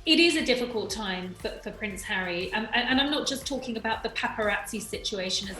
It is a difficult time for Prince Harry, and I'm not just talking about the paparazzi situation.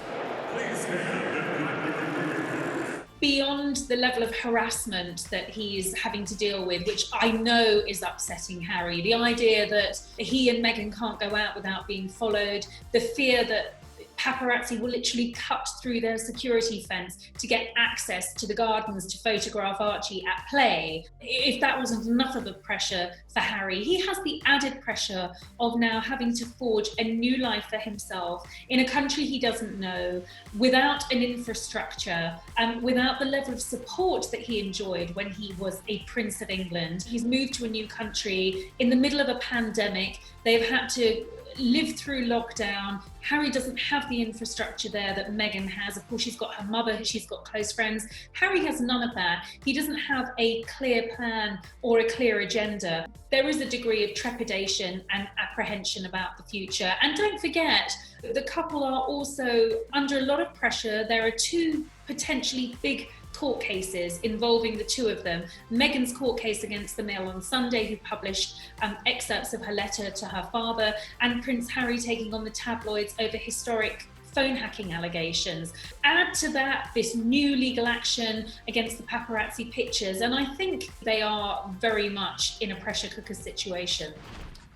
Beyond the level of harassment that he's having to deal with, which I know is upsetting Harry, the idea that he and Meghan can't go out without being followed, the fear that paparazzi will literally cut through their security fence to get access to the gardens to photograph Archie at play. If that wasn't enough of a pressure for Harry, he has the added pressure of now having to forge a new life for himself in a country he doesn't know, without an infrastructure, and without the level of support that he enjoyed when he was a Prince of England. He's moved to a new country in the middle of a pandemic. They've had to live through lockdown. Harry doesn't have the infrastructure there that Meghan has. Of course, she's got her mother, she's got close friends. Harry has none of that. He doesn't have a clear plan or a clear agenda. There is a degree of trepidation and apprehension about the future. And don't forget, the couple are also under a lot of pressure. There are two potentially big court cases involving the two of them. Meghan's court case against the Mail on Sunday, who published excerpts of her letter to her father, and Prince Harry taking on the tabloids over historic phone hacking allegations. Add to that this new legal action against the paparazzi pictures, and I think they are very much in a pressure cooker situation.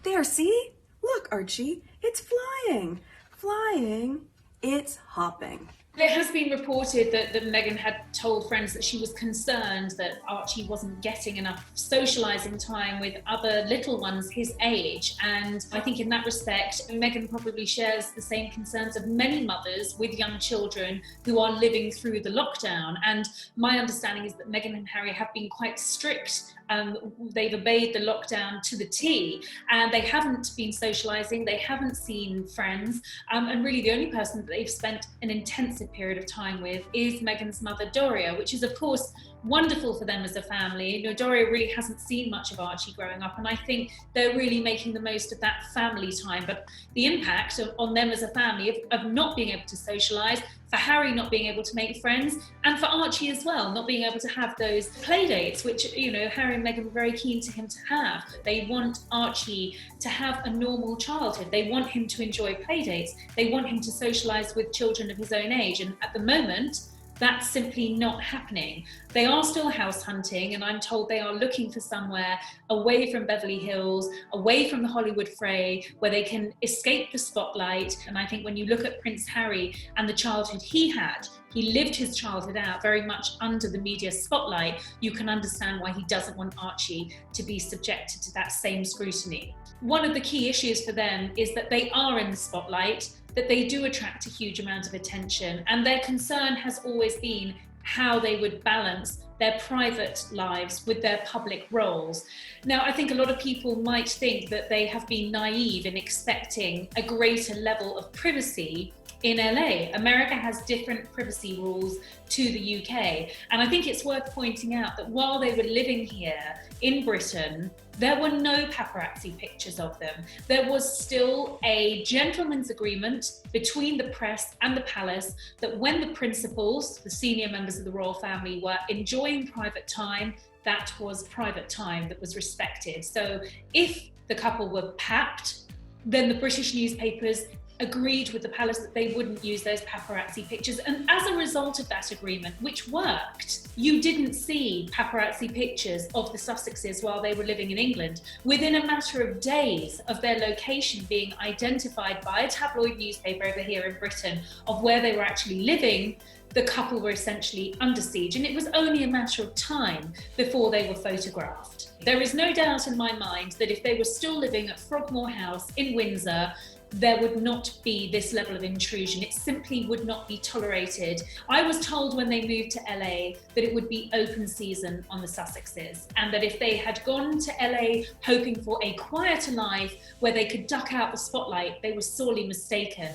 There, see? Look, Archie, it's flying. Flying, it's hopping. It has been reported that Meghan had told friends that she was concerned that Archie wasn't getting enough socialising time with other little ones his age. And I think in that respect, Meghan probably shares the same concerns of many mothers with young children who are living through the lockdown. And my understanding is that Meghan and Harry have been quite strict. They've obeyed the lockdown to the T, and they haven't been socialising, they haven't seen friends, and really the only person that they've spent an intensive period of time with is Meghan's mother Doria, which is of course wonderful for them as a family. You know, Doria really hasn't seen much of Archie growing up, and I think they're really making the most of that family time. But the impact on them as a family of not being able to socialise, for Harry not being able to make friends, and for Archie as well, not being able to have those play dates, which, you know, Harry and Meghan were very keen to him to have. They want Archie to have a normal childhood. They want him to enjoy play dates. They want him to socialise with children of his own age. And at the moment, that's simply not happening. They are still house hunting, and I'm told they are looking for somewhere away from Beverly Hills, away from the Hollywood fray, where they can escape the spotlight. And I think when you look at Prince Harry and the childhood he had, he lived his childhood out very much under the media spotlight. You can understand why he doesn't want Archie to be subjected to that same scrutiny. One of the key issues for them is that they are in the spotlight, that they do attract a huge amount of attention, and their concern has always been how they would balance their private lives with their public roles. Now, I think a lot of people might think that they have been naive in expecting a greater level of privacy in LA. America has different privacy rules to the UK. And I think it's worth pointing out that while they were living here in Britain, there were no paparazzi pictures of them. There was still a gentleman's agreement between the press and the palace that when the principals, the senior members of the royal family, were enjoying private time, that was private time that was respected. So if the couple were papped, then the British newspapers agreed with the palace that they wouldn't use those paparazzi pictures. And as a result of that agreement, which worked, you didn't see paparazzi pictures of the Sussexes while they were living in England. Within a matter of days of their location being identified by a tabloid newspaper over here in Britain of where they were actually living, the couple were essentially under siege, and it was only a matter of time before they were photographed. There is no doubt in my mind that if they were still living at Frogmore House in Windsor, there would not be this level of intrusion. It simply would not be tolerated. I was told when they moved to LA that it would be open season on the Sussexes, and that if they had gone to LA hoping for a quieter life where they could duck out the spotlight, they were sorely mistaken.